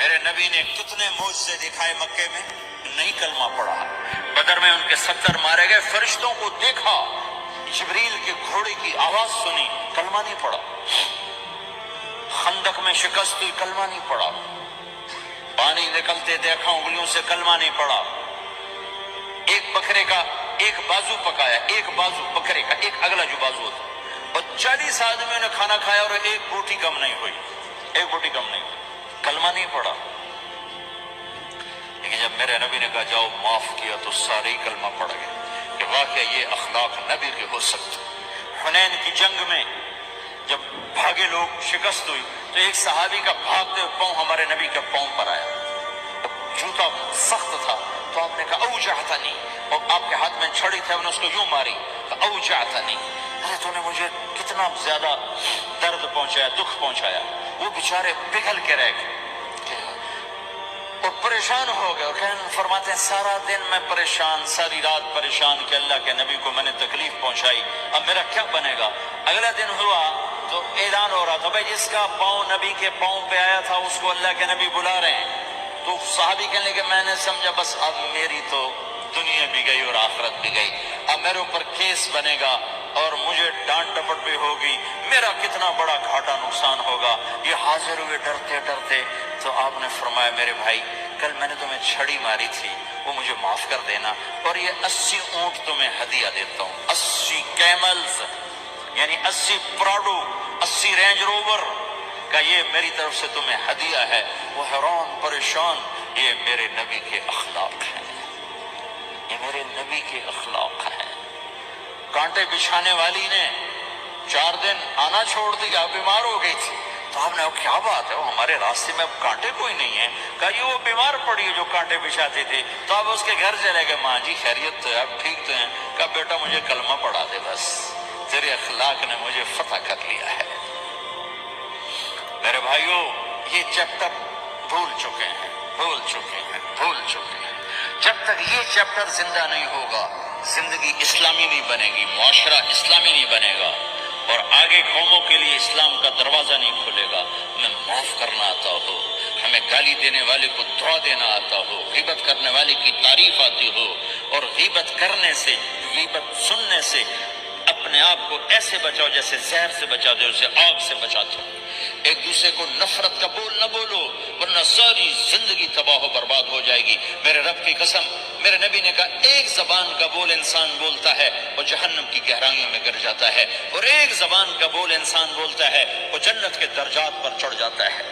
میرے نبی نے کتنے معجزے دکھائے مکے میں، نہیں کلمہ پڑھا۔ بدر میں ان کے 70 مارے گئے، فرشتوں کو دیکھا، جبریل کے گھوڑے کی آواز سنی، کلمہ نہیں پڑھا۔ خندق میں شکست ہوئی، کلمہ نہیں پڑھا۔ پانی نکلتے دیکھا، انگلیوں سے کلمہ نہیں پڑھا۔ ایک بکرے کا ایک بازو پکایا، ایک بازو بکرے کا، ایک اگلا جو بازو ہوتا، اور 40 آدمیوں نے کھانا کھایا اور ایک بوٹی کم نہیں ہوئی، ایک بوٹی کم نہیں ہوئی، کلمہ نہیں پڑھا۔ لیکن جب میرے نبی نے کہا جاؤ معاف کیا تو سارے ہی کلمہ پڑھ گئے کہ واقعہ یہ اخلاق نبی کے ہو سکتے۔ حنین کی جنگ میں جب بھاگے لوگ، شکست ہوئی، تو ایک صحابی کا بھاگتے ہوئے پاؤں ہمارے نبی کے پاؤں پر آیا، جوتا سخت تھا، تو آپ نے کہا اوجعتنی، اور آپ کے ہاتھ میں چھڑی تھی، انہوں نے اس کو یوں ماری، اوجعتنی، ارے تو نے مجھے کتنا زیادہ درد پہنچایا، دکھ پہنچایا۔ وہ بیچارے پگھل کے رہ گئے اور پریشان ہو گئے، اور فرماتے ہیں سارا دن میں پریشان، ساری رات پریشان کہ اللہ کے نبی کو میں نے تکلیف پہنچائی، اب میرا کیا بنے گا۔ اگلا دن ہوا تو اعلان ہو رہا تھا بھائی جس کا پاؤں نبی کے پاؤں پہ آیا تھا اس کو اللہ کے نبی بلا رہے ہیں۔ تو صحابی کہنے لگے میں نے سمجھا بس اب میری تو دنیا بھی گئی اور آخرت بھی گئی، اب میرے اوپر کیس بنے گا اور مجھے ڈانٹ ڈپٹ بھی ہوگی، میرا کتنا بڑا گھاٹا نقصان ہوگا۔ یہ حاضر ہوئے ڈرتے ڈرتے، تو آپ نے فرمایا میرے بھائی کل میں نے تمہیں چھڑی ماری تھی، وہ مجھے معاف کر دینا، اور یہ 80 اونٹ تمہیں ہدیہ دیتا ہوں، 80 کیملز، یعنی 80 پراڈو، 80 رینج روور کا یہ میری طرف سے تمہیں ہدیہ ہے۔ وہ حیران پریشان، یہ میرے نبی کے اخلاق ہیں، یہ میرے نبی کے اخلاق ہیں۔ کانٹے بچھانے والی نے 4 دن آنا چھوڑ دیا، بیمار ہو گئی تھی، تو آپ نے کہا کیا بات ہے، وہ ہمارے راستے میں اب کانٹے کوئی نہیں ہے، کہا یہ وہ بیمار پڑی ہے جو کانٹے بچھاتے تھے، تو آپ اس کے گھر چلے گئے، ماں جی خیریت تو ہے، آپ ٹھیک تو ہیں؟ کہا بیٹا مجھے کلمہ پڑھا دے، بس تیرے اخلاق نے مجھے فتح کر لیا ہے۔ میرے بھائیوں یہ چیپٹر بھول چکے ہیں، بھول چکے ہیں، بھول چکے ہیں۔ جب تک یہ چیپٹر زندہ نہیں ہوگا زندگی اسلامی نہیں بنے گی، معاشرہ اسلامی نہیں بنے گا، اور آگے قوموں کے لیے اسلام کا دروازہ نہیں کھلے گا۔ ہمیں معاف کرنا آتا ہو، ہمیں گالی دینے والے کو دعا دینا آتا ہو، غیبت کرنے والے کی تعریف آتی ہو، اور غیبت کرنے سے، غیبت سننے سے اپنے آپ کو ایسے بچاؤ جیسے زہر سے بچا دے، اسے آگ سے بچاتے ہو۔ ایک دوسرے کو نفرت کا بول نہ بولو ورنہ ساری زندگی تباہ و برباد ہو جائے گی۔ میرے رب کی قسم، میرے نبی نے کہا ایک زبان کا بول انسان بولتا ہے وہ جہنم کی گہرائیوں میں گر جاتا ہے، اور ایک زبان کا بول انسان بولتا ہے وہ جنت کے درجات پر چڑھ جاتا ہے۔